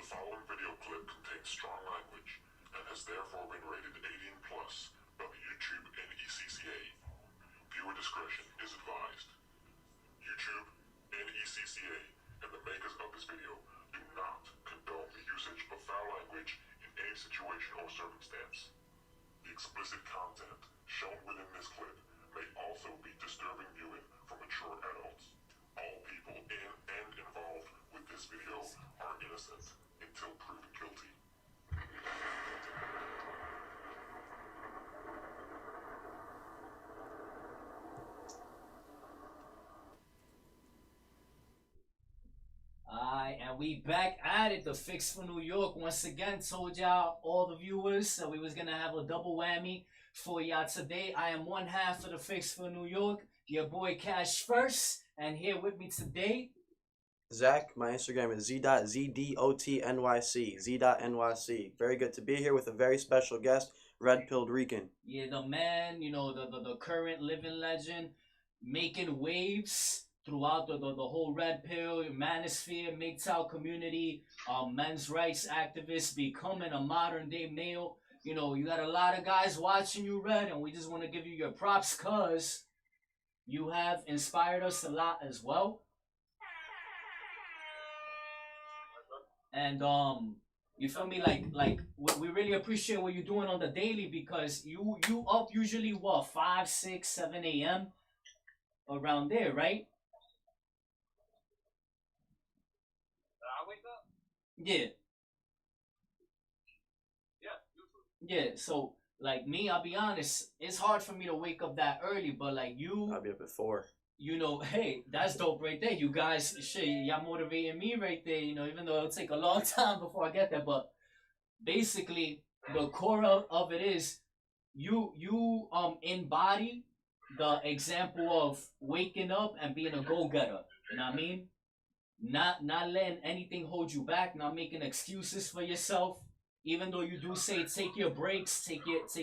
following video clip contains strong language and has therefore been rated 18 plus by the YouTube and ECCA. Viewer discretion is advised. YouTube, NECCA, and the makers of this video do not condone the usage of foul language in any situation or circumstance. The explicit content shown within this clip may also be disturbing viewing for mature adults. All people in and involved with this video are innocent until proven guilty. Alright, and we back at it. The Fix for New York once again told y'all, all the viewers, that we was gonna have a double whammy for y'all today. I am one half of the Fix for New York, your boy Cash First, and here with me today, Zach. My Instagram is z.zdotnyc, z.nyc. Very good to be here with a very special guest, Redpill Rican. yeah, the man, you know, the current living legend, making waves throughout the whole Red Pill, manosphere, MGTOW community, men's rights activist, becoming a modern day male. You know, you got a lot of guys watching you, Red, and we just want to give you your props because you have inspired us a lot as well. And you feel me? Like we really appreciate what you're doing on the daily because you up usually what 5, 6, 7 a.m. around there, right? Yeah. Yeah, so like me, I'll be honest, it's hard for me to wake up that early, but like you, I'll be up at 4. you know, hey, that's dope right there. You guys, shit, y'all motivating me right there, you know, even though it'll take a long time before I get there. But basically, the core of it is you embody the example of waking up and being a go-getter. You know what I mean? Not letting anything hold you back, not making excuses for yourself. Even though you do say take your breaks, take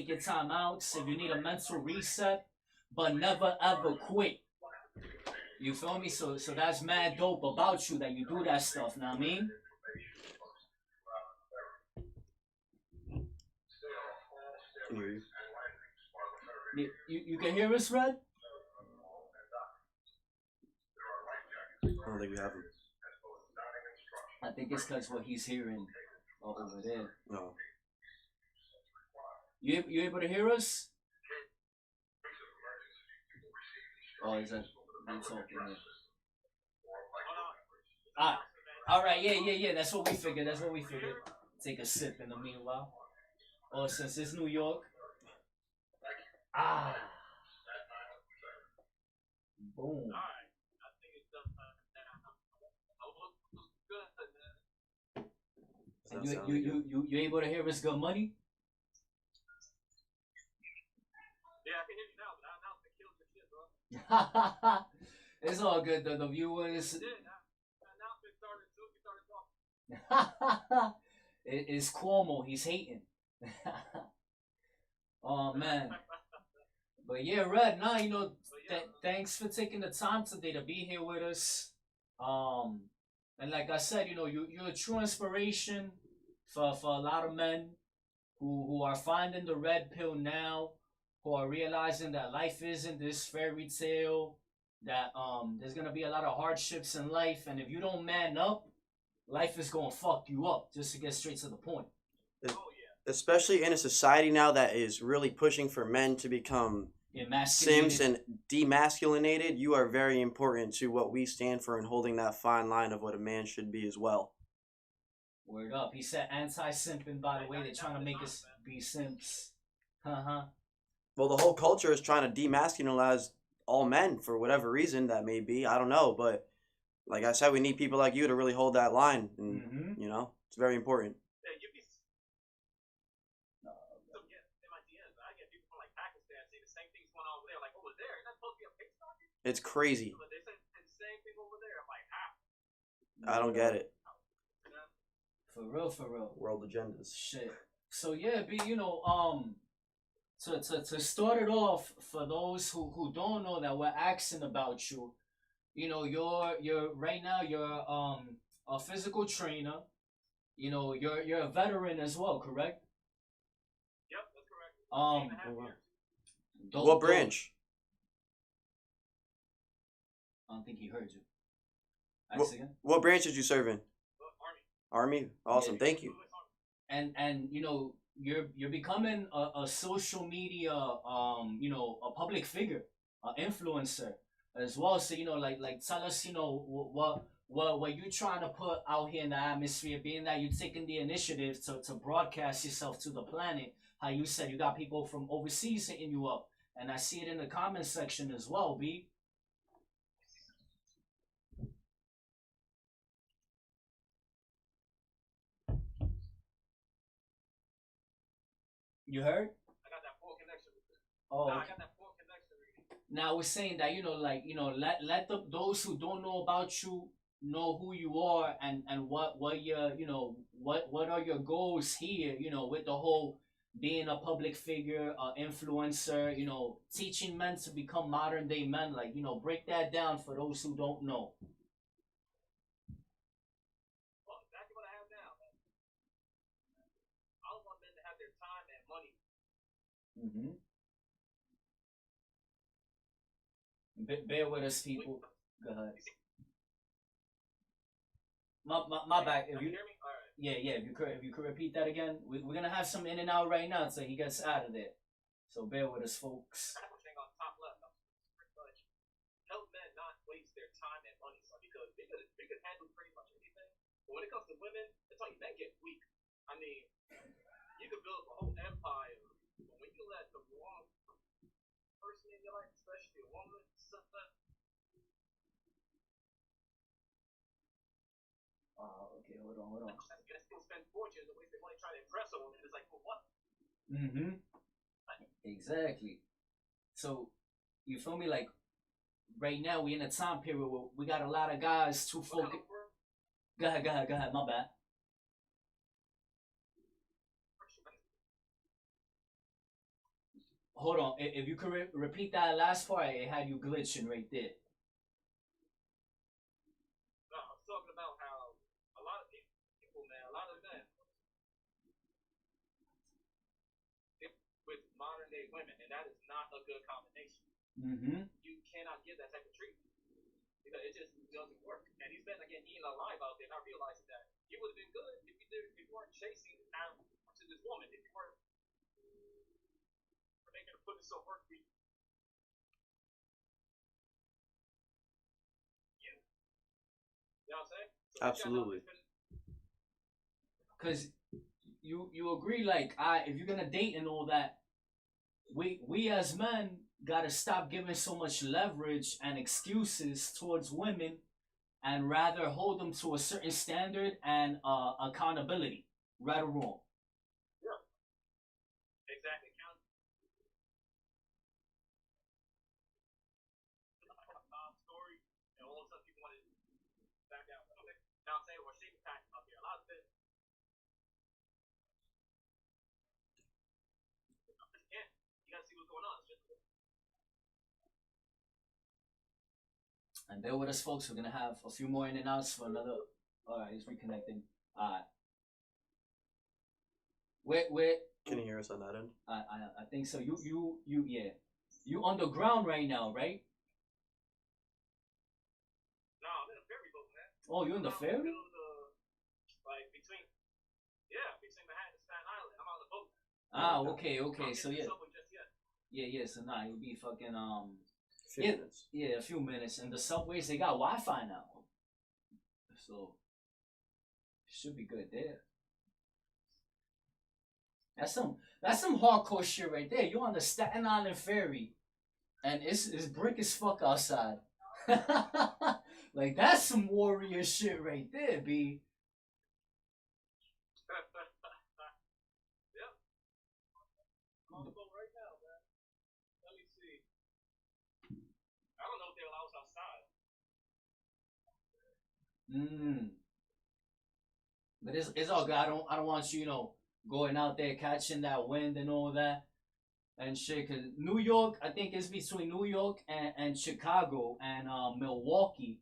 your time outs if you need a mental reset, but never ever quit. You feel me? So that's mad dope about you that you do that stuff, know what I mean? Can you hear you? You can hear us, Red? I don't think we have him. I think it's because what he's hearing over there. No. You able to hear us? Oh, is that me talking there? All right, yeah. That's what we figured. Take a sip in the meanwhile. Oh, since it's New York. Boom. And you able to hear us good money? Yeah, I can hear you now, but I announced it killed your shit, bro. It's all good. The viewers. Announcement started too. We started talking. It's Cuomo. He's hating. Oh man. But yeah, Red. Nah, you know, thanks for taking the time today to be here with us. And like I said, you know, you're a true inspiration for a lot of men who are finding the red pill now, who are realizing that life isn't this fairy tale, that there's gonna be a lot of hardships in life, and if you don't man up, life is gonna fuck you up. Just to get straight to the point. Especially in a society now that is really pushing for men to become simps and demasculinated, you are very important to what we stand for and holding that fine line of what a man should be as well. Word up. He said anti-simping, by the way. They're trying to make us be simps. Well, the whole culture is trying to demasculinize all men for whatever reason that may be. I don't know. But like I said, we need people like you to really hold that line. And, you know, it's very important. It's crazy. I don't get it. For real. World agendas. Shit. So yeah, you know, to start it off, for those who don't know that we're asking about you, you know, you're right now you're a physical trainer. you know, you're a veteran as well, correct? Yep, that's correct. 8.5 Oh, wow. years. What branch? I don't think he heard you. What, Again. what branch did you serve in? Army. Army. Awesome. Yeah. Thank you. And you know, you're becoming a social media you know, a public figure, an influencer as well. So you know, like tell us, you know, what you're trying to put out here in the atmosphere, being that you're taking the initiative to broadcast yourself to the planet. How you said you got people from overseas hitting you up, and I see it in the comment section as well, B. You heard? I got that full connection with it. Oh, Nah, I okay. got that full connection with it. Now we're saying that, you know, like, you know, let those who don't know about you know who you are, and what your, you know, what are your goals here, you know, with the whole being a public figure, influencer, you know, teaching men to become modern day men. Like, you know, break that down for those who don't know. Well, exactly what I have now, man. I don't want men to have their time and money. Mm-hmm. Bear with us, people. Go ahead. My back. If Can you you hear me? All right. Yeah, if you could repeat that again, we're gonna have some in and out right now until he gets out of there. So bear with us, folks. Thing on top left. Pretty much help men not waste their time and money, son, because we could handle pretty much anything. But when it comes to women, it's like men get weak. I mean, you could build up a whole empire, but when you let the wrong person in your life, especially a woman, something. Okay, hold on. They still spend fortunes and waste their money trying to impress a woman. It's like, for what? Mm-hmm. Exactly. So you feel me? Like right now we in a time period where we got a lot of guys too focused. Go ahead. My bad. Hold on. If you could repeat that last part, it had you glitching right there. No, I was talking about how a lot of people, man, a lot of men with modern day women, and that is not a good combination. Mm-hmm. You cannot give that type of treatment because it just doesn't work. And these men are getting eaten alive out there, not realizing that you would have been good if you weren't chasing after this woman, if you weren't making her put in some work for you. You know what I'm saying? So Absolutely. Because you agree, like, if you're gonna date and all that, we as men gotta stop giving so much leverage and excuses towards women, and rather hold them to a certain standard and accountability, right or wrong. Yeah. Exactly. Story, and all of a sudden people want to back down. Okay. Now I'm saying we're shaming tactics out there. A lot of it. You gotta see what's going on. And bear with us, folks. We're gonna have a few more in and outs for another. All right, he's reconnecting. All right. Where? Can you hear us on that end? I think so. You yeah. You underground right now, right? No, I'm in a ferry boat, man. Oh, you're in the ferry? Like between Manhattan and Staten Island. I'm on the boat. Ah, okay. So yeah. Just yet. Yeah. So nah, you'll be fucking Few minutes. Yeah, a few minutes. And the subways, they got Wi-Fi now, so should be good there. That's some hardcore shit right there. You on the Staten Island ferry, and it's brick as fuck outside. Like that's some warrior shit right there, B. Yeah. I'm on the boat right now, man. Let me see. I don't know if they allow us outside. But it's all good. I don't want you, going out there catching that wind and all that and shit. Cause New York, I think it's between New York and Chicago and Milwaukee.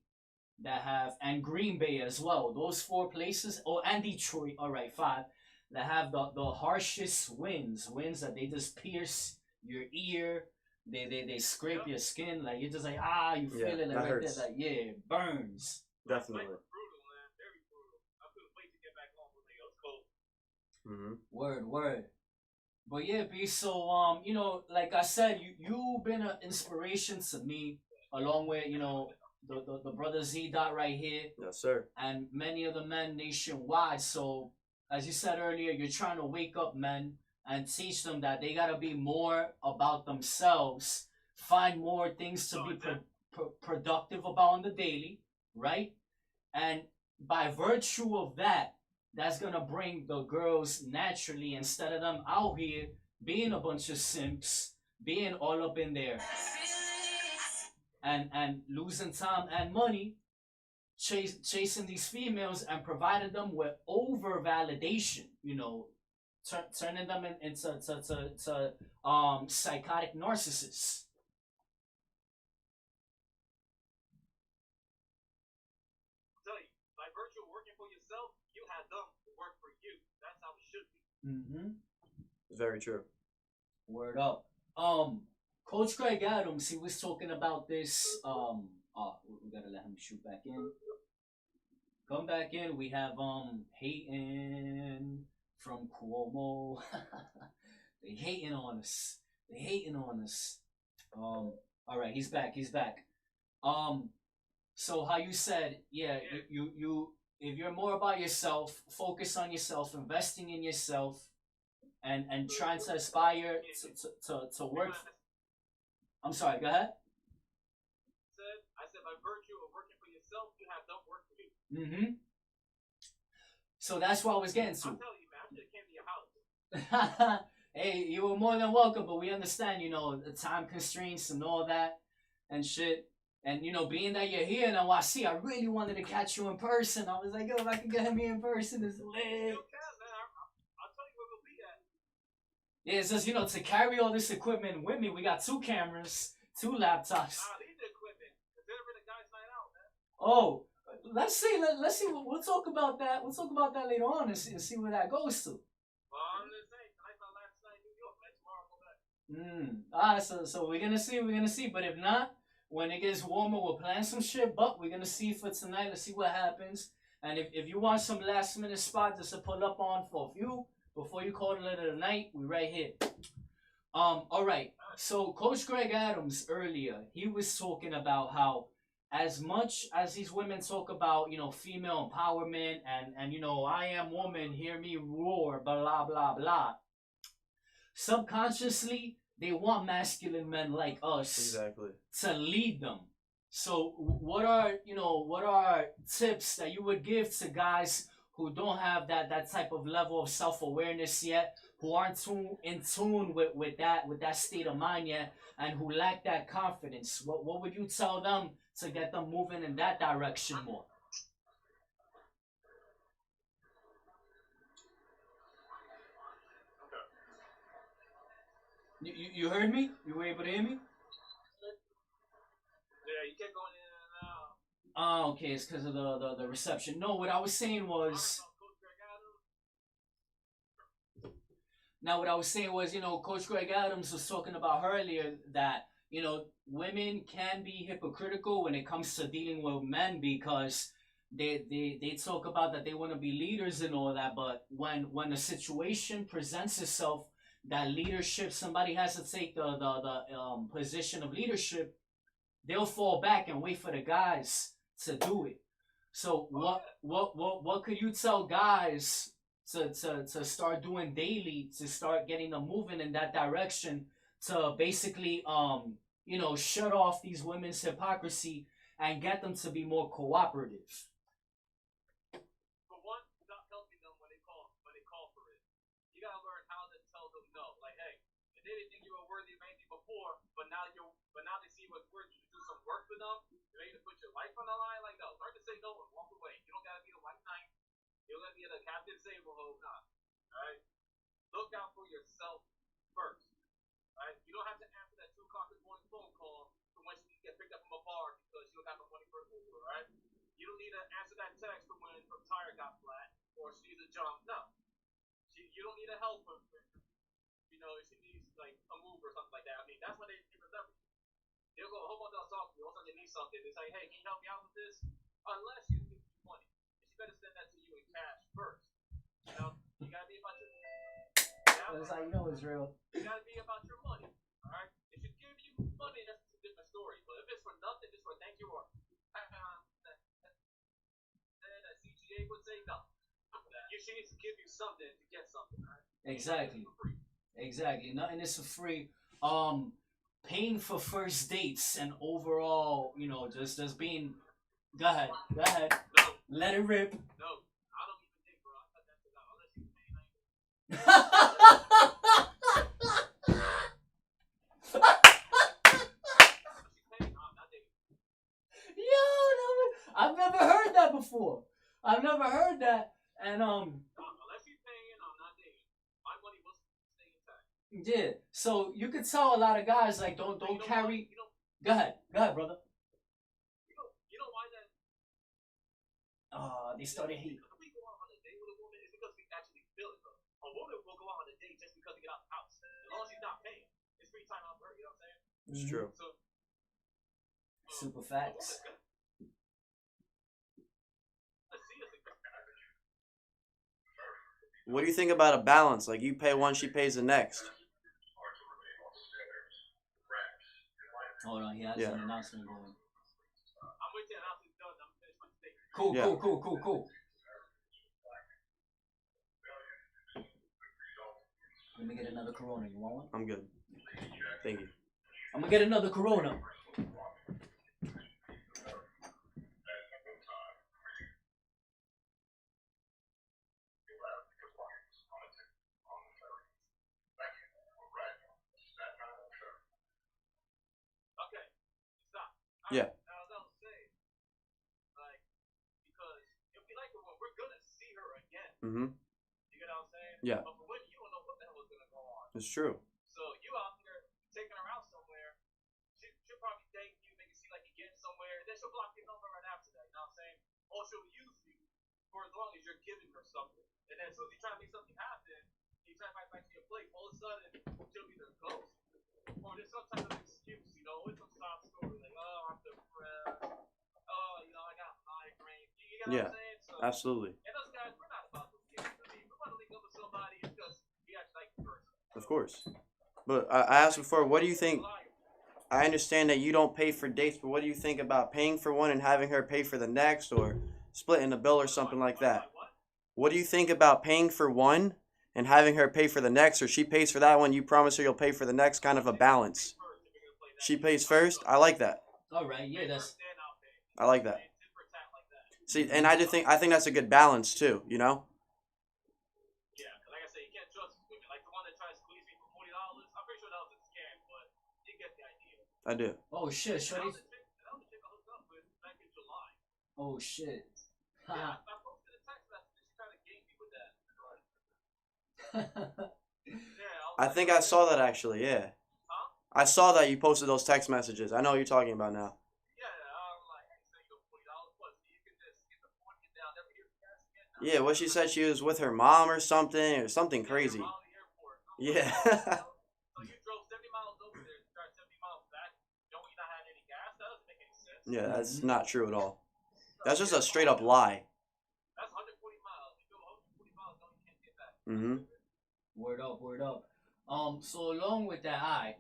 that have, and Green Bay as well. Those four places, oh, and Detroit. All right, five that have the harshest winds that they just pierce your ear. They scrape your skin, like you're just like you feel it like that right hurts. there, like it burns. Definitely. Brutal, man. Very brutal. I couldn't wait to get back home when it was cold. Word. But yeah, B. So like I said, you've been an inspiration to me, along with the brother Z Dot right here, Yes, sir. and many other men nationwide. So as you said earlier, you're trying to wake up men and teach them that they gotta be more about themselves, find more things to be productive about on the daily, right? And by virtue of that, that's gonna bring the girls naturally, instead of them out here being a bunch of simps, being all up in there and losing time and money chasing these females and providing them with over validation, turning them into psychotic narcissists. Mm-hmm. Very true. Word up. Coach Greg Adams, he was talking about this. We gotta let him shoot back in. Come back in. We have Hayden from Cuomo. They hating on us. All right, he's back. So how you said, yeah, you if you're more about yourself, focus on yourself, investing in yourself, and trying to aspire to work. I'm sorry, go ahead. I said by virtue of working for yourself, you have done work for you. Mm-hmm. So that's what I was getting to. I'm telling you, man, I should have came to your house. Hey, you were more than welcome, but we understand, the time constraints and all that and shit. And being that you're here in NYC, I really wanted to catch you in person. I was like, yo, if I can get me in person, it's lit. I'll tell you where we'll be at. Yeah, it's just, to carry all this equipment with me, we got 2 cameras, 2 laptops. Nah, leave the equipment. Consider it a guy's night out, man. Oh, let's see. We'll talk about that. We'll talk about that later on and see where that goes to. Well, I'm just saying, tonight's my last night in New York, man. Tomorrow I'll go back. Alright, so we're gonna see. But if not, when it gets warmer, we'll plan some shit. But we're gonna see for tonight. Let's see what happens. And if you want some last minute spot just to pull up on for a few before you call it a night, we right here. All right. So Coach Greg Adams earlier, he was talking about how as much as these women talk about, female empowerment and I am woman, hear me roar, blah blah blah. Subconsciously, they want masculine men like us to lead them. So what are tips that you would give to guys who don't have that type of level of self-awareness yet, who aren't in tune with that state of mind yet, and who lack that confidence? What would you tell them to get them moving in that direction more? You heard me? You were able to hear me? Yeah, you kept going in and out. Oh, okay, it's because of the reception. No, what I was saying was... Coach Greg Adams was talking about earlier that, women can be hypocritical when it comes to dealing with men because they talk about that they want to be leaders and all that, but when a situation presents itself that leadership, somebody has to take the position of leadership, they'll fall back and wait for the guys to do it. So what could you tell guys to start doing daily to start getting them moving in that direction to basically shut off these women's hypocrisy and get them to be more cooperative? For one, stop helping them when they call for it. You gotta learn how to tell them no. Like, hey, if they didn't think you were worthy of anything before, but now they see what's worthy to do some work for them, you're ready to put your life on the line. Like, no, learn to say no and walk away. You don't gotta be the white knight. You don't gotta be the Captain Sable. Nah. Alright? Look out for yourself first. Alright? You don't have to answer that 2 o'clock in the morning phone call to when you get picked up from a bar because you don't have no money for an Uber, right? jump. No, you don't need a helper. You know, if she needs like a move or something like that. I mean, that's when they remember you. They'll go a whole bunch of talk to you. All of a sudden they need something. They say, hey, can you help me out with this? Unless you give you money, and she better send that to you in cash first. You know, you gotta be about your. That's how you know it's real. You gotta be about your money. All right. If she give you money, that's a different story. But if it's for nothing, just for thank you or that CGA would say no. She needs to give you something to get something. Right? Exactly. Exactly. Nothing is for free. Paying for first dates and overall, you know, just being. Go ahead. Go ahead. No. Let it rip. No, I don't even think, bro. I cut that shit out. Unless you pay, Yo, I've never heard that before. I've never heard that. And unless you're paying, I'm not dating. My money will stay intact. Yeah. So you could tell a lot of guys like don't carry. Go ahead, brother. You know why that? They started hating. If we go out on a date with a woman, it's because we actually feel it, bro. A woman will go out on a date just because to get out the house. As long as she's not paying, it's free time out for her. You know what I'm saying? It's true. So, super facts. What do you think about a balance? Like you pay one, she pays the next. Hold on, he has an announcement going. I'm waiting till the announcement's done. I'm gonna finish my statement. Cool. Let me get another Corona. You want one? I'm good. Thank you. I'm gonna get another Corona. Okay, stop. Yeah. Now, I was saying, like, because if we like the one, we're gonna see her again. Mm-hmm. You get what I'm saying? Yeah. But for women, you don't know what the hell is gonna go on. It's true. So you out there taking her out somewhere, she'll probably date you, make it seem like you're getting somewhere, and then she'll block your number right after that. You know what I'm saying? Or she'll use you for as long as you're giving her something. And then as soon as you try to make something happen, you try to fight back to your place, all of a sudden she'll either ghost or there's some type of excuse, you know, it's some sob story like, oh, I'm depressed, oh, you know, I got migraine. You get what I'm saying? So, absolutely. and those guys, we're not about those games. I mean, we want to link up with somebody because we actually like the person. Of course. But I asked before, what do you think? I understand that you don't pay for dates, but what do you think about paying for one and having her pay for the next, or splitting the bill or something like that? What do you think about paying for one and having her pay for the next, or she pays for that one, you promise her you'll pay for the next, kind of a balance? She pays first? I like that. All right, yeah, I like that. See, and I think that's a good balance too, you know? Yeah, like I said, you can't trust women. Like the one that tried to squeeze me for $40, I'm pretty sure that was a scam, but you get the idea. I do. Oh shit, shorty. That was the chick I hooked up with back in July. Oh shit. Yeah, I posted a text message and she tried to game me with that. I think I saw that actually, yeah. Huh? I saw that you posted those text messages. I know what you're talking about now. Yeah, I'm like, I say you $40 plus, you can just get the 40 down, never hear from cash again. Yeah, what she said, she was with her mom or something crazy. Yeah. So you drove 70 miles over there and drive 70 miles back, knowing you not had any gas? That doesn't make any sense. Yeah, that's not true at all. That's just a straight up lie. That's 140 miles. You go 140 miles, no, you can't get back. Mm-hmm. Word up. So along with that,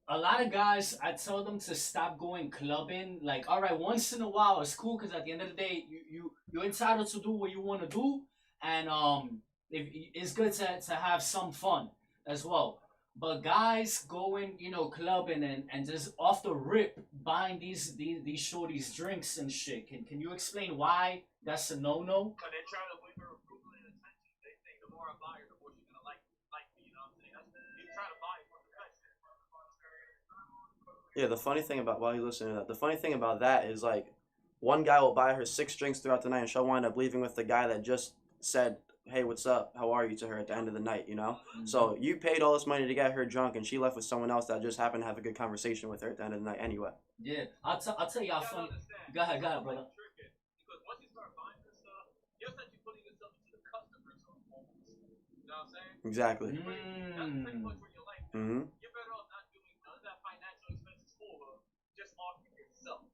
a lot of guys, I tell them to stop going clubbing. Like, all right, once in a while it's cool because at the end of the day, you're entitled to do what you want to do, and it's good to have some fun as well. But guys going, you know, clubbing and just off the rip buying these shorties drinks and shit. Can you explain why that's a no-no? Because they're trying to win her approval and attention. They think the more I buy her, the more she's gonna like me. You know what I'm saying? You try to buy it for the attention. Yeah, the funny thing about, while you're listening to that, the funny thing about that is, like, one guy will buy her 6 drinks throughout the night and she'll wind up leaving with the guy that just said, hey, what's up? How are you, to her at the end of the night, you know? Mm-hmm. So you paid all this money to get her drunk and she left with someone else that just happened to have a good conversation with her at the end of the night anyway. Yeah, I'll tell y'all funny. Go ahead, brother. Because once you start buying her stuff, you'll essentially put You know what I'm saying? Exactly. That's pretty much where your life is. Mm-hmm. You're better off not doing none of that financial expenses for her, just off yourself.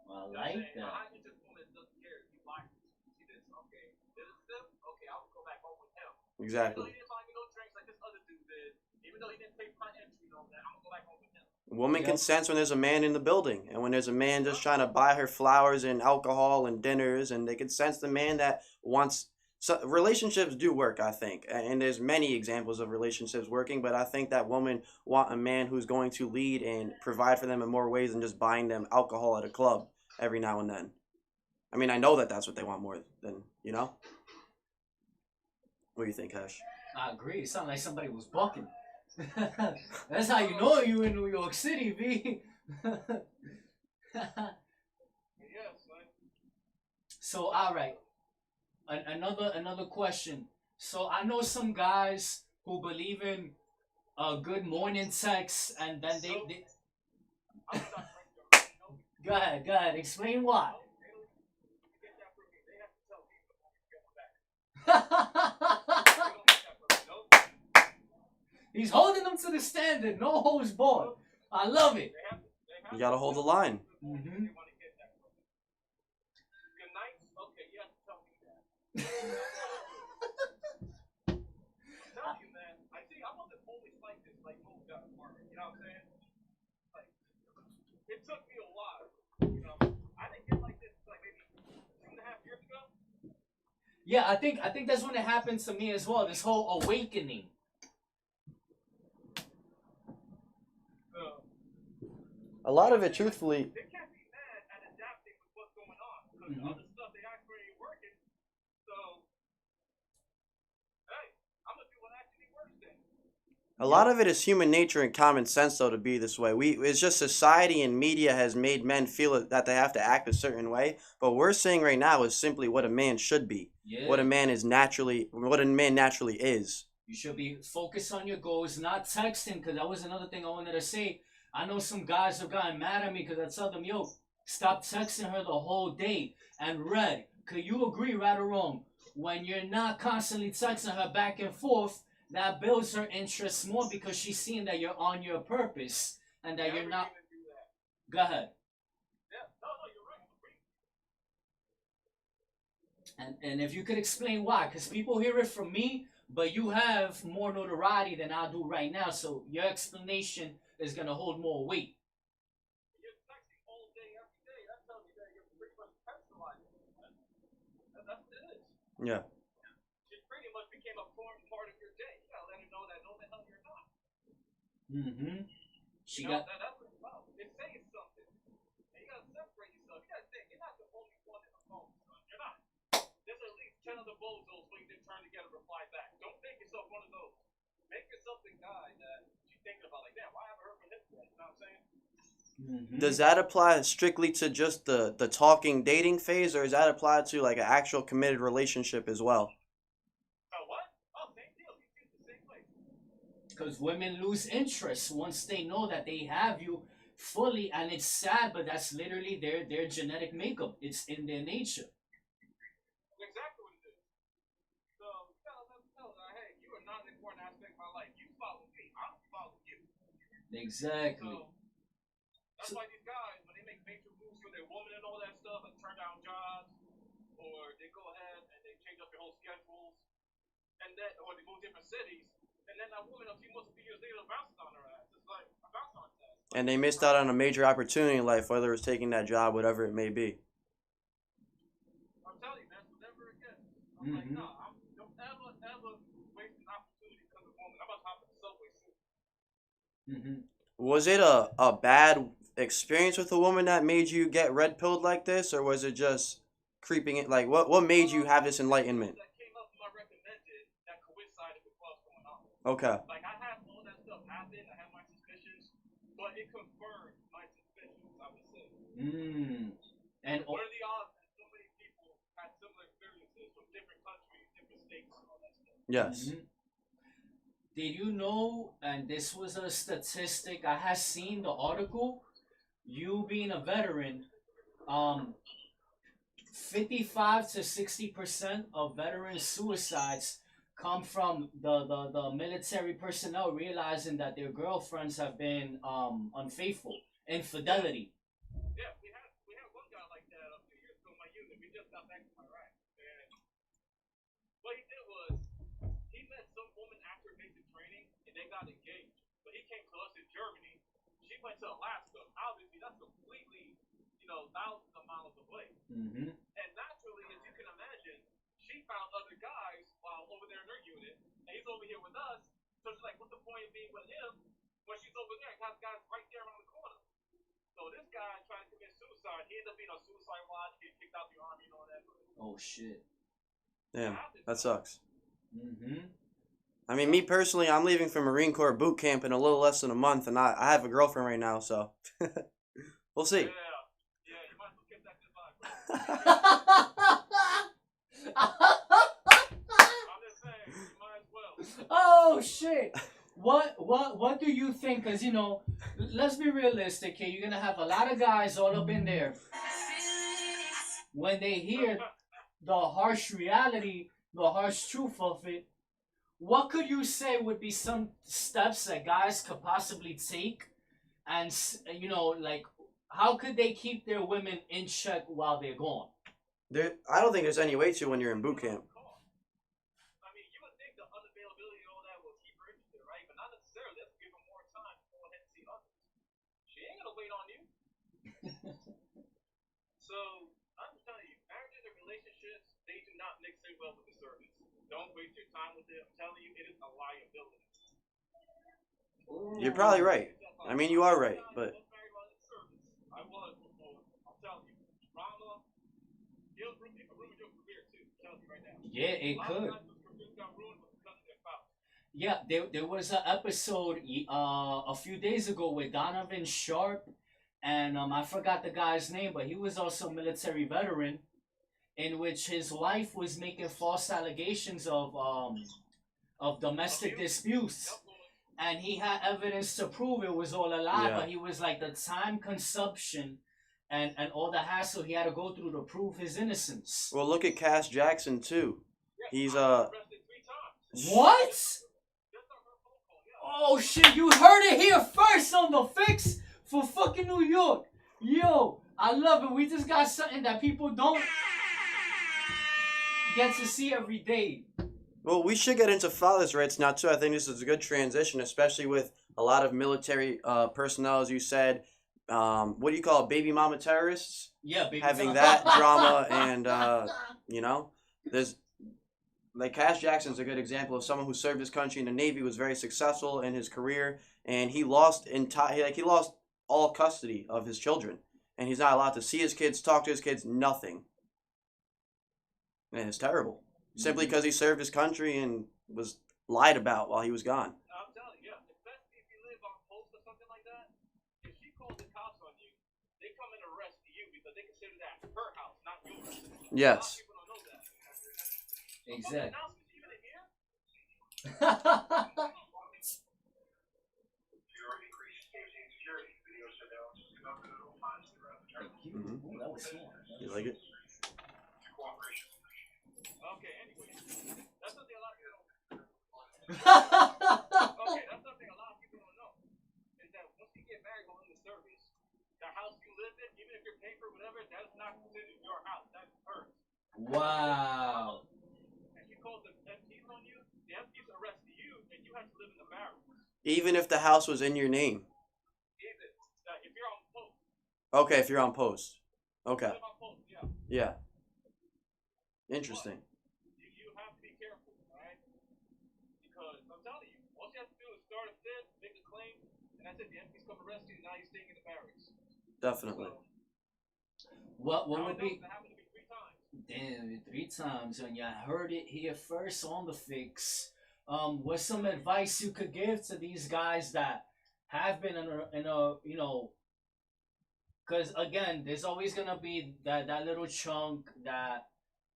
I like that. I just woman that doesn't care if you buy her. She just, okay, this is them. Okay, I'll go back home with him. Exactly. Even though he didn't buy me no drinks like this other dude did, even though he didn't pay for my entry and all that, I'm gonna go back home with him. Woman consents when there's a man in the building, and when there's a man just trying to buy her flowers and alcohol and dinners, and they can sense the man that wants. So relationships do work, I think, and there's many examples of relationships working. But I think that women want a man who's going to lead and provide for them in more ways than just buying them alcohol at a club every now and then. I mean, I know that that's what they want more than, you know. What do you think, Hesh? I agree. It sounded like somebody was bucking. That's how you know you in New York City, B. So, all right. Another question. So I know some guys who believe in a good morning text, and then they... Go ahead. Explain why. He's holding them to the standard. No holds barred. I love it. You gotta hold the line. Mm-hmm. Good night. Okay, you have to tell me that. Tell you, man. I wasn't always like this, like moved out of apartment. You know what I'm saying? Like, it took me a while. You know, I didn't get like this like maybe 2.5 years ago. Yeah, I think that's when it happened to me as well. This whole awakening. A lot of it, truthfully. They can't be mad at adapting with what's going on because the other stuff they actually ain't working. So, hey, I'm gonna do what actually works then. A lot of it is human nature and common sense, though, to be this way. It's just society and media has made men feel that they have to act a certain way. But what we're saying right now is simply what a man should be. Yeah. What a man naturally is. You should be focused on your goals, not texting, because that was another thing I wanted to say. I know some guys have gotten mad at me because I tell them, yo, stop texting her the whole day. And Red, could you agree, right or wrong, when you're not constantly texting her back and forth, that builds her interest more because she's seeing that you're on your purpose and that you're not... Go ahead. Yeah, no, you're right. And if you could explain why, because people hear it from me, but you have more notoriety than I do right now, so your explanation is going to hold more weight. You're texting all day, every day. That tells me that you're pretty much personalizing. That's what it is. Yeah. She pretty much became a important part of your day. You gotta let her know that no the hell you're not. Mm-hmm. That's what it's about. It's saying something. And you gotta separate yourself. You gotta think, you're not the only one in the phone, son. You're not. There's at least 10 other bozos waiting in turn to get a reply back. Don't make yourself one of those. Make yourself the guy that she's thinking about, like, damn, why haven't I heard from him yet? You know what I'm saying? Mm-hmm. Does that apply strictly to just the talking dating phase, or is that applied to like an actual committed relationship as well? What? Oh, same deal. You choose the same way. Because women lose interest once they know that they have you fully, and it's sad, but that's literally their genetic makeup. It's in their nature. Exactly what it is. So you gotta let them know that, hey, you are not an important aspect of my life. You follow me, I don't follow you. Exactly. So that's why these guys, when they make major moves for their woman and all that stuff, like turn down jobs, or they go ahead and they change up their whole schedules, and then, or they move different cities, and then that woman, a few months, a few years later, bounces on her ass. It's like a bounce on test. And they missed out on a major opportunity in life, whether it's taking that job, whatever it may be. I'm telling you, man, whatever it gets. I'm like, nah, don't ever waste an opportunity because of a woman. I'm about to hop in the subway soon. Mm-hmm. Was it a bad experience with a woman that made you get red pilled like this, or was it just creeping it? Like, what made you have this enlightenment? That came up from my recommended that coincided with what's going on. Okay. Like, I had all that stuff happen, I had my suspicions, but it confirmed my suspicions, I would say. And what are the odds that so many people had similar experiences from different countries, different states, and all that stuff? Yes. Mm-hmm. Did you know, and this was a statistic, I had seen the article, you being a veteran, 55 to 60% of veteran suicides come from the military personnel realizing that their girlfriends have been unfaithful, infidelity. Yeah, we had one guy like that a few years ago in my unit. We just got back from Iraq, and what he did was he met some woman after basic training, and they got engaged. But he came to us in Germany. She went to Alaska. Obviously, that's completely, thousands of miles away. Mm-hmm. And naturally, as you can imagine, she found other guys while over there in her unit, and he's over here with us. So she's like, what's the point of being with him when she's over there and got guys right there around the corner? So this guy tried to commit suicide. He ended up being on suicide watch, getting kicked out the army and all that. Oh shit. Damn, that sucks. Mm-hmm. I mean, me personally, I'm leaving for Marine Corps boot camp in a little less than a month, and I have a girlfriend right now, so we'll see. Yeah, you might as well get that good vibe, bro. I'm just saying, you might as well. Oh shit. What do you think? Cause let's be realistic here. You're gonna have a lot of guys all up in there. When they hear the harsh reality, the harsh truth of it, what could you say would be some steps that guys could possibly take? And, like, how could they keep their women in check while they're gone? I don't think there's any way to when you're in boot camp. I mean, you would think the unavailability and all that will keep her interested, right? But not necessarily. Let's give her more time to go ahead and see others. She ain't gonna wait on you. So, I'm telling you, marriages and relationships, they do not mix in well with the service. Don't waste your time with it. I'm telling you, it is a liability. You're probably right. I mean, you are right, but... I was before. I'm telling you. Drama, it'll ruin your career too. I'm telling you right now. Yeah, it could. Yeah, there was an episode a few days ago with Donovan Sharp, and I forgot the guy's name, but he was also a military veteran, in which his wife was making false allegations of domestic disputes, and he had evidence to prove it was all a lie. Yeah. But he was like, the time consumption and all the hassle he had to go through to prove his innocence. Well, look at Cass Jackson too. He's What? Oh shit! You heard it here first on the Fix for fucking New York. Yo, I love it. We just got something that people don't get to see every day. Well, we should get into fathers' rights now too. I think this is a good transition, especially with a lot of military personnel, as you said. What do you call it? Baby mama terrorists? Yeah, baby having that drama, and there's like Cass Jackson's a good example of someone who served his country in the Navy, was very successful in his career, and he lost he lost all custody of his children, and he's not allowed to see his kids, talk to his kids, nothing. And it's terrible. Simply because he served his country and was lied about while he was gone. I'm telling you, yeah, especially if you live on post or something like that, if she calls the cops on you, they come and arrest you because they consider that her house, not yours. Yes. A lot of people don't know that. Exactly. Mm-hmm. That was small. You like it? Okay, anyway, that's something a lot of people don't know. Is that once you get married while in the service, the house you live in, even if you're paying for whatever, that's not considered your house. That's hers. Wow. And she calls the MPs on you, the MPs arrest you, and you have to live in the barracks. Even if the house was in your name. If you're on post. Okay, if you're on post. Okay. On post, yeah. Yeah. Interesting. You have to be careful, alright? Because I'm telling you, all you have to do is start a fit, make a claim, and that's it. The MPs come arrest you, and now you're staying in the barracks. Definitely. What would be? That happened to me 3 times. Damn, 3 times, and you heard it here first on the Fix. What's some advice you could give to these guys that have been in a because again, there's always gonna be that little chunk that,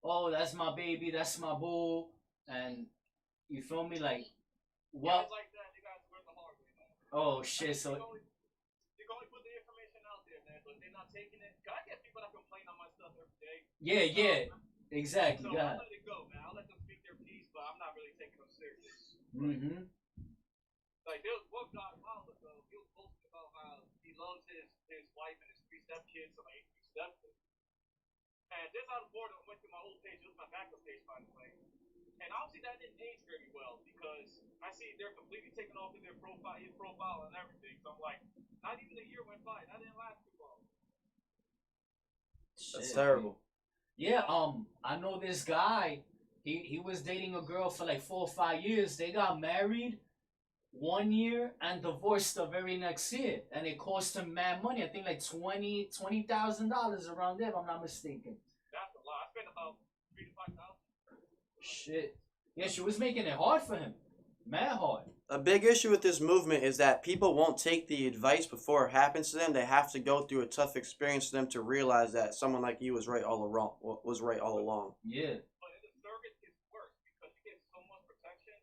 oh, that's my baby, that's my boo, and you feel me, like what? Like that, you guys learn the hard way, man. Oh shit! So you can only put the information out there, man, but they're not taking it. I get people that complain on my stuff every day. yeah, exactly. So I'll let it go, man. I'll let them speak their piece, but I'm not really taking Mm-hmm. Like there was one guy a while ago. He was posting about how he loves his wife and his 3 stepkids, so like 3 stepkids. And just out of boredom, I went through my old page. It was my backup page, by the way. And obviously that didn't age very well because I see they're completely taken off of their profile, his profile and everything. So I'm like, not even a year went by. That didn't last too long. That's terrible. Yeah, I know this guy. He was dating a girl for like 4 or 5 years. They got married 1 year and divorced the very next year, and it cost him mad money. I think like $20,000 around there, if I'm not mistaken. That's a lot. I spent about $3,000 to $5,000. Shit. Yeah, she was making it hard for him. Mad hard. A big issue with this movement is that people won't take the advice before it happens to them. They have to go through a tough experience for them to realize that someone like you was right all along. Yeah. But in the surrogate, it's worse because you get so much protection.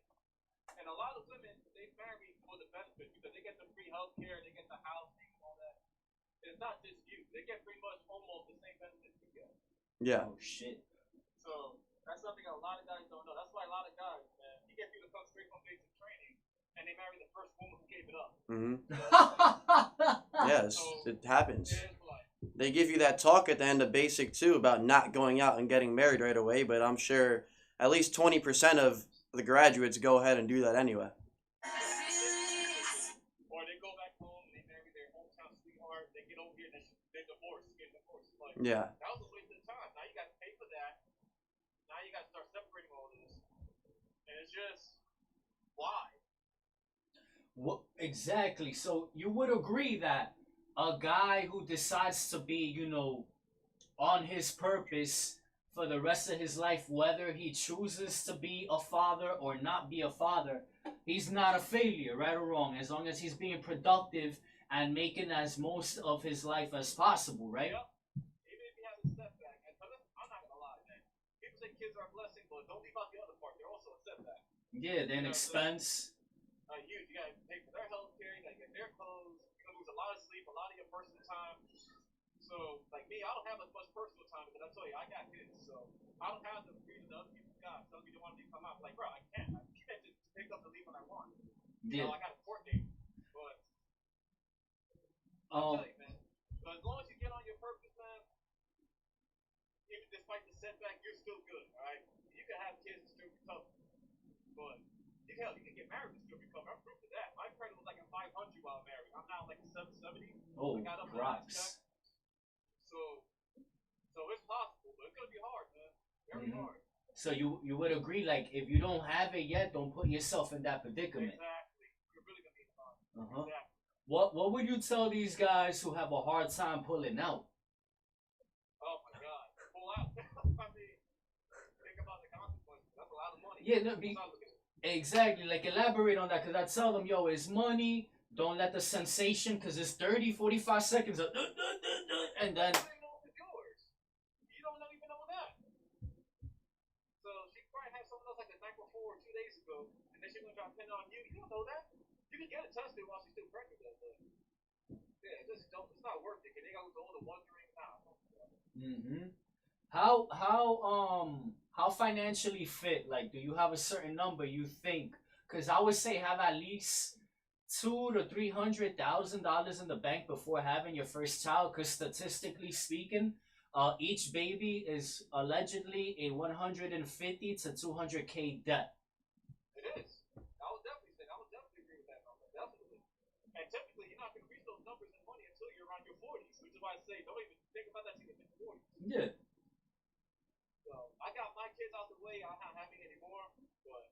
And a lot of women, they marry for the benefit because they get the free health care, they get the housing and all that. It's not just you. They get pretty much almost the same benefits you get. Yeah. Oh, shit. So that's something a lot of guys don't know. That's why a lot of guys, man, you get people to come straight from basic training and they marry the first woman who gave it up. Mm-hmm. Yes, it happens. They give you that talk at the end of basic too about not going out and getting married right away, but I'm sure at least 20% of the graduates go ahead and do that anyway. Or they go back home and they marry their hometown sweetheart. They get over here and they're divorced. Like, yeah. That was a waste of time. Now you got to pay for that. Now you got to start separating all this. And it's just, why? What exactly? So you would agree that a guy who decides to be, on his purpose for the rest of his life, whether he chooses to be a father or not be a father, he's not a failure, right or wrong, as long as he's being productive and making as most of his life as possible, right? Yep. Even if he has a setback. And I'm not going to lie, man. People say kids are a blessing, but don't leave out the other part. They're also a setback. Yeah, they're an expense. You got to pay for their health care, you got to get their clothes, you're going to lose a lot of sleep, a lot of your personal time. So, like me, I don't have as much personal time because I tell you, I got kids. So, I don't have the freedom that other people got. Telling me they want me to come out. Like, bro, I can't. You can't just pick up and leave when I want. Yeah. I got to coordinate. But, I'll tell you, man. But as long as you get on your purpose, man, even despite the setback, you're still good, all right? You can have kids and still recover. But, hell, you can get married and still recover. I'm proof of that. My credit was like a 500 while married. I'm now like a 770. Oh, I got up props. So it's possible, but it's gonna be hard, man. Very hard. So you would agree, like, if you don't have it yet, don't put yourself in that predicament. Exactly. You're really gonna be hard. Exactly. What would you tell these guys who have a hard time pulling out? Oh my God, pull out. I mean, think about the consequences. That's a lot of money. Yeah, exactly. Like, elaborate on that, because I tell them, yo, it's money. Don't let the sensation, because it's 30, 45 seconds of, and then. You don't know if it's yours. You don't even know that. So she probably had someone else like the night before or 2 days ago, and then she's gonna try to pin it on you. You don't know that. You can get it tested while she's still pregnant, though. But yeah, just don't. It's not worth it. Cause they got all the wondering now. How financially fit? Like, do you have a certain number you think? Because I would say have at least $200,000 to $300,000 in the bank before having your first child. Because statistically speaking, each baby is allegedly a 150 to 200K debt. It is. I would definitely agree with that number. Definitely. And typically, you're not going to reach those numbers in money until you're around your 40s, which is why I say don't even think about that till you're in your 40s. Yeah. So I got my kids out the way. I'm not having any more, but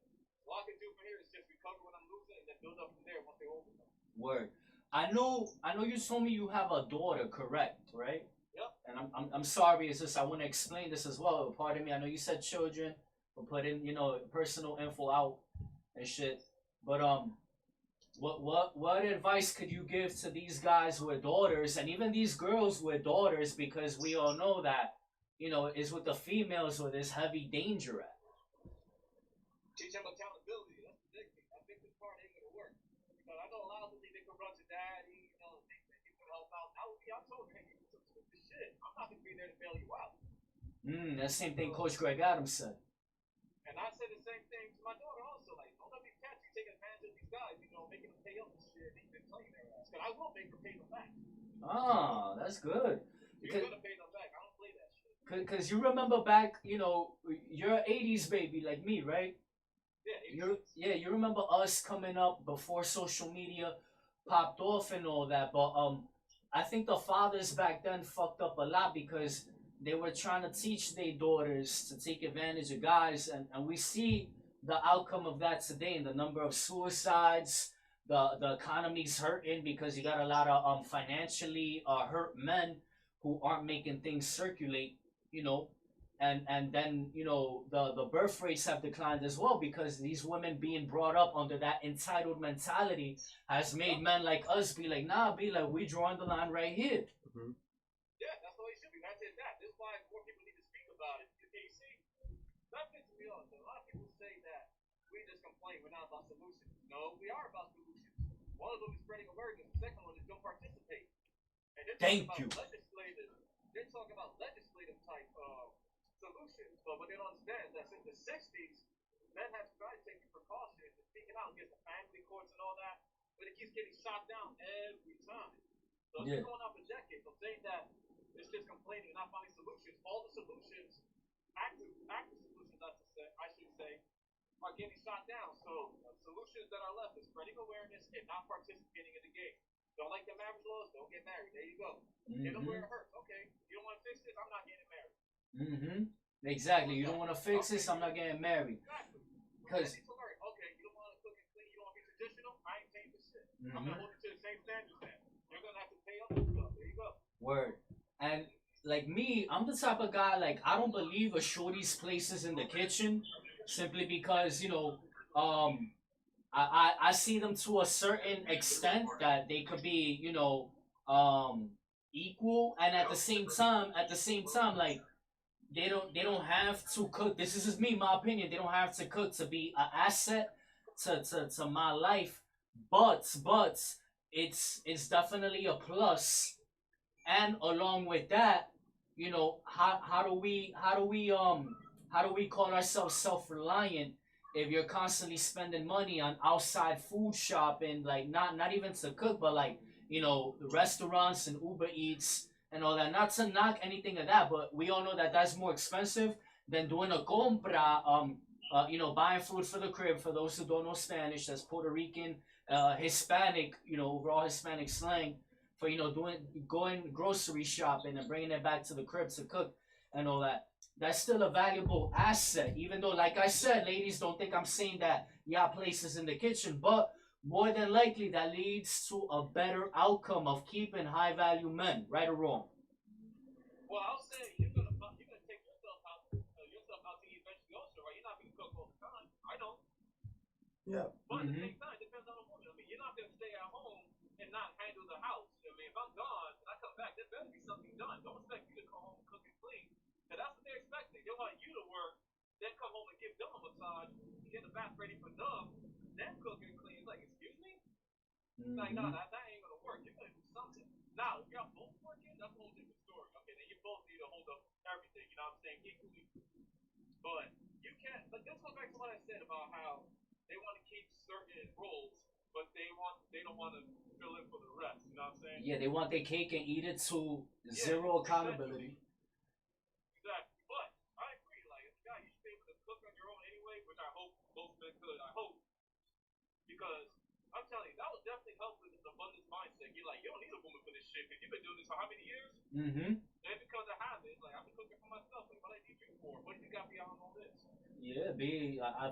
all I can do from here is just recover when I'm losing and then build up from there once they're older. Word. I know you told me you have a daughter, correct, right? Yep. And I'm sorry, it's just I want to explain this as well. Pardon me, I know you said children, but putting, personal info out and shit. But what advice could you give to these guys with daughters and even these girls with daughters, because we all know that, is with the females where there's heavy danger at. Teach them accountability. That's the big thing. I think this part ain't gonna work. Because I know a lot of them think they can run to daddy, think that you can help out. I told her, hey, you took this shit. I'm not gonna be there to bail you out. That same thing Coach Greg Adams said. And I said the same thing to my daughter also. Like, don't let me catch you making them pay up and shit, they've been playing their ass. Because I will make her pay them back. Ah, that's good. You're gonna pay them back. I don't play that shit. Because you remember back, you know, you're an 80s baby like me, right? Yeah, you remember us coming up before social media popped off and all that, but I think the fathers back then fucked up a lot because they were trying to teach their daughters to take advantage of guys, and we see the outcome of that today in the number of suicides. The economy's hurting because you got a lot of financially hurt men who aren't making things circulate, you know, and then you know the birth rates have declined as well because these women being brought up under that entitled mentality has made men like us be like, nah, be like, we drawing the line right here. Mm-hmm. Yeah, that's the way it should be. That's it. This is why more people need to speak about it. You see, that pisses me off. A lot of people say that we just complain. We're not about solutions. No, we are about solutions. One of them is spreading awareness. The second one is don't participate. And they're talking they're talking about legislative type solutions, but what they don't understand is that since the 60s, men have tried taking precautions and speaking out against the family courts and all that, but it keeps getting shot down every time. So if you're going off a decade, so saying that it's just complaining and not finding solutions, all the solutions, active solutions, I should say, are getting shot down. So solutions that are left is spreading awareness and not participating in the game. Don't like the marriage laws, don't get married. There you go. Get them where it hurts. Okay, you don't want to fix this, I'm not getting married. Exactly. You don't want to fix this, I'm not getting married. Exactly. Because okay, you don't want to cook and clean, you don't want to be traditional, I ain't paying for shit. I'm gonna hold you to the same standards then. You're gonna have to pay up and stuff. There you go. Word. And like me, I'm the type of guy, like, I don't believe a shorty's place is in the kitchen simply because, you know, I see them to a certain extent that they could be, you know, equal, and at the same time, like, they don't have to cook. This is just me, my opinion. They don't have to cook to be an asset to my life, but it's definitely a plus. And along with that, you know, how do we call ourselves self-reliant if you're constantly spending money on outside food shopping, like not even to cook, but like, you know, the restaurants and Uber Eats and all that. Not to knock anything of that, but we all know that that's more expensive than doing a compra. You know, buying food for the crib. For those who don't know Spanish, that's Puerto Rican, Hispanic, you know, overall Hispanic slang for, you know, going grocery shopping and bringing it back to the crib to cook and all that. That's still a valuable asset, even though, like I said, ladies, don't think I'm saying that places in the kitchen, but more than likely that leads to a better outcome of keeping high value men, right or wrong. Well, I'll say you're gonna take yourself out to eat eventually also, right? You're not gonna cook all the time. I know. Yeah. But at the same time, it depends on the woman. I mean, you're not gonna stay at home and not handle the house. I mean, if I'm gone and I come back, there better be something done. Don't expect you to come home and cook and clean. Because that's what they're expecting. They want you to work, then come home and give them a massage, get the bath ready for them, then cook and clean. It's like, excuse me? Like, no, that ain't gonna work. You're gonna do something. Now, if y'all both working, that's a whole different story. Okay, then you both need to hold up everything, you know what I'm saying, equally. But you can't, but this goes back to what I said about how they want to keep certain roles, but they don't want to fill in for the rest, you know what I'm saying? Yeah, they want their cake and eat it to zero accountability. Exactly. But I agree, like, as a guy, you should be able to cook on your own anyway, which I hope most men could. I hope. Because I'm telling you, that would definitely help with an abundance mindset. You're like, you don't need a woman for this shit, because you've been doing this for how many years? And it becomes a habit. Like, I've been cooking for myself. Like, what I need you for? What do you got beyond all this? Yeah,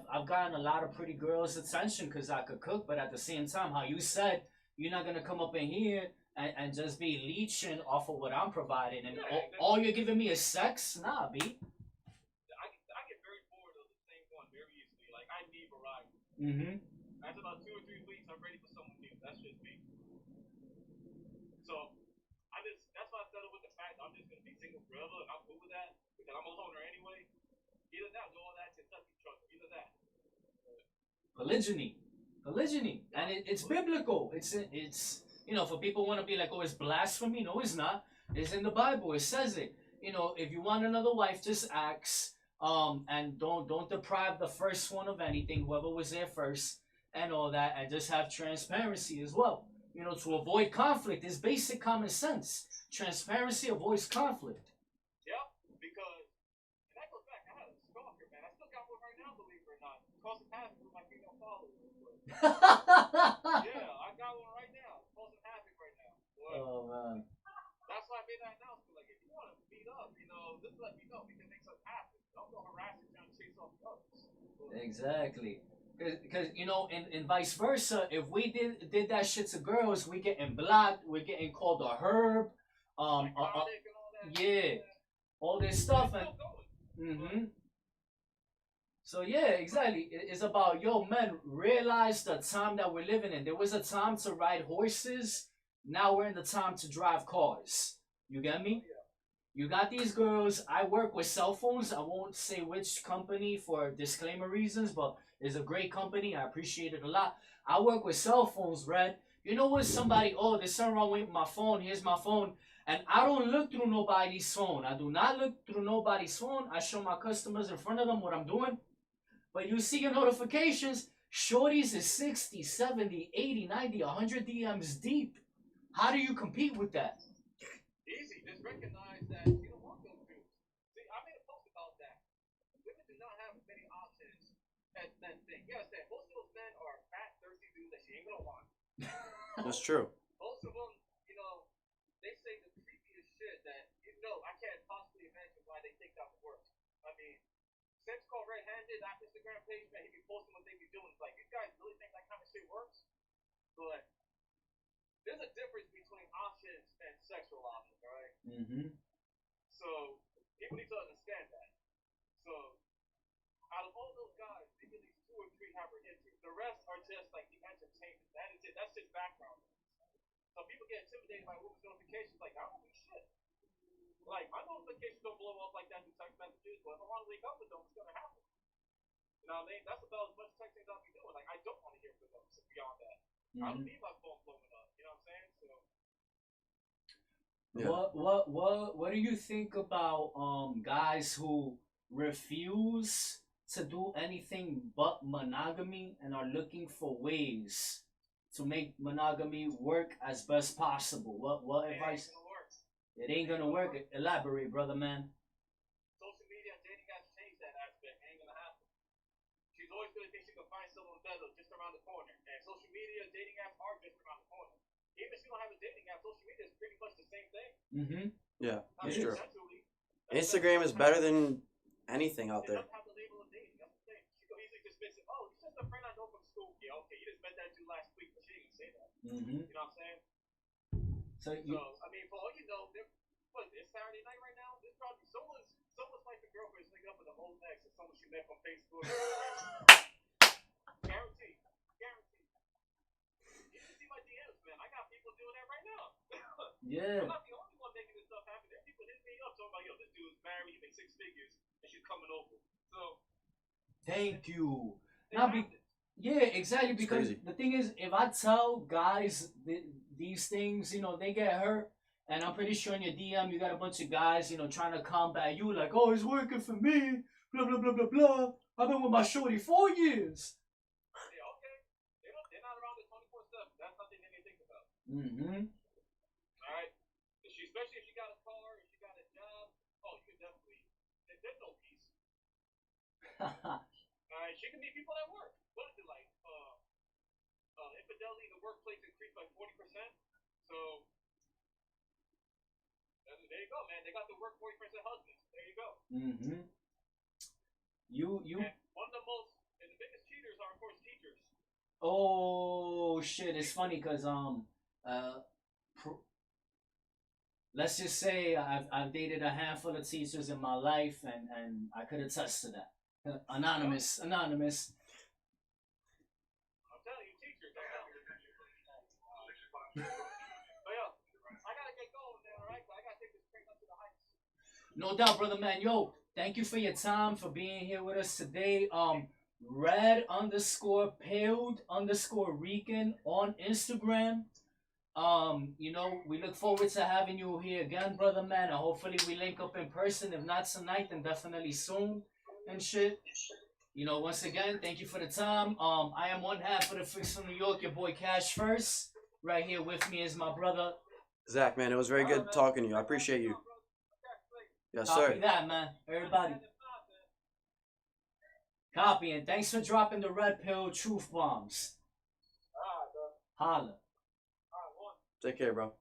I've gotten a lot of pretty girls' attention because I could cook, but at the same time, how you said, you're not gonna come up in here and just be leeching off of what I'm providing, and all you're giving me is sex? Nah, B. I get very bored of the same one very easily. Like, I need variety. After about 2 or 3 weeks, I'm ready for someone new. That's just me. So, that's why I settled with the fact that I'm just gonna be single forever, and I'm cool with that, because I'm a loner anyway. Either that, or all that Kentucky truck. Either that. Polygyny, and it's biblical. It's you know, for people want to be like, oh, it's blasphemy. No, it's not. It's in the Bible. It says it. You know, if you want another wife, just ask. And don't deprive the first one of anything. Whoever was there first. and all that, and just have transparency as well. You know, to avoid conflict is basic common sense. Transparency avoids conflict. Yep, because and that goes back. I had a stalker, man. I still got one right now, believe it or not. Causing havoc with my female followers. Yeah, I got one right now. Causing havoc right now. Boy. Oh man. That's why I made that announcement. Like, if you want to meet up, you know, just let me know. We can make something happen. Don't go harassing trying to chase off the others. Exactly. Because you know, and vice versa. If we did that shit to girls, we getting blocked. We're getting called a herb. Yeah, all this stuff and. So yeah, exactly. It's about men realize the time that we're living in. There was a time to ride horses. Now we're in the time to drive cars. You get me? You got these girls. I work with cell phones. I won't say which company for disclaimer reasons, but it's a great company. I appreciate it a lot. I work with cell phones, Red. You know when somebody, oh, there's something wrong with my phone. Here's my phone. And I don't look through nobody's phone. I do not look through nobody's phone. I show my customers in front of them what I'm doing. But you see your notifications. Shorties is 60, 70, 80, 90, 100 DMs deep. How do you compete with that? Easy. Just recognize that you don't want those dudes. See, I made a post about that. Women do not have many options as men think. You understand? Most of those men are fat, thirsty dudes that she ain't gonna want. That's true. Most of them, you know, they say the creepiest shit that, you know, I can't possibly imagine why they think that would work. I mean, Sim's called Red-Handed, that Instagram page, man, he be posting what they be doing. It's like, you guys really think that kind of shit works? But there's a difference between options and sexual options, right? So people need to understand that. So out of all those guys, maybe at least 2 or 3 have her interest. The rest are just like the entertainment. That is it. That's just background. So people get intimidated by women's notifications. Like, I don't do shit. Like, my notifications don't blow up like that through text messages, but if I want to wake up with them, it's gonna happen. You know what I mean? That's about as much texting as I'll be doing. Like, I don't want to hear from them beyond that. I don't need my phone blowing up. You know what I'm saying? So. Yeah. What do you think about guys who refuse to do anything but monogamy and are looking for ways to make monogamy work as best possible? What advice? It ain't gonna work. Elaborate, brother man. Social media and dating apps change that aspect. It ain't gonna happen. She's always gonna think she can find someone better just around the corner. And social media and dating apps are just around the corner. Even if you don't have a dating app, social media is pretty much the same thing. Yeah, that's true. Instagram is better than anything out there. It doesn't have the label of dating. That's the thing. She could easily dismiss it. Oh, it's just a friend I know from school. Yeah, okay, you just met that dude last week, but she didn't say that. You know what I'm saying? So I mean, for all you know, it's Saturday night right now. There's probably someone's wife and girlfriend is linking up with an old ex or someone she met from Facebook. Guaranteed. You can see my DMs, man. I got people doing that right now. Yeah. I'm not the only one making this stuff happen. There's people hitting me up talking about, yo, this dude's married, he makes 6 figures, and she's coming over. So. Thank you. Yeah, exactly. Because the thing is, if I tell guys these things, you know, they get hurt. And I'm pretty sure in your DM you got a bunch of guys, you know, trying to combat you like, oh, it's working for me, blah, blah, blah, blah, blah. I've been with my shorty 4 years. Yeah, okay. They're not around the 24/7. That's something they need to think about. All right? Especially if she got a car, if she got a job, oh, you can definitely, there's no peace. All right? She can meet people at work. What is it like? Infidelity in the workplace increased by 40%. So, there you go, man. They got the work 40% husbands. There you go. And one of the biggest cheaters are, of course, teachers. Oh shit! It's funny because let's just say I've dated a handful of teachers in my life, and I could attest to that. Anonymous. I'm telling you, teachers. But yo, I gotta get going, man. All right, I gotta take this train up to the heights. No doubt, brother man. Yo, thank you for your time, for being here with us today. Red_pilled_Rican on Instagram. You know, we look forward to having you here again, brother man. And hopefully we link up in person. If not tonight, then definitely soon and shit. You know, once again, thank you for the time. I am one half of the Fix from New York, your boy Cash First. Right here with me is my brother Zach, man. It was very good talking to you. I appreciate you. Yes, Copy sir. that, man. Everybody. Copy, and thanks for dropping the Red Pill truth bombs. Holla. Take care, bro.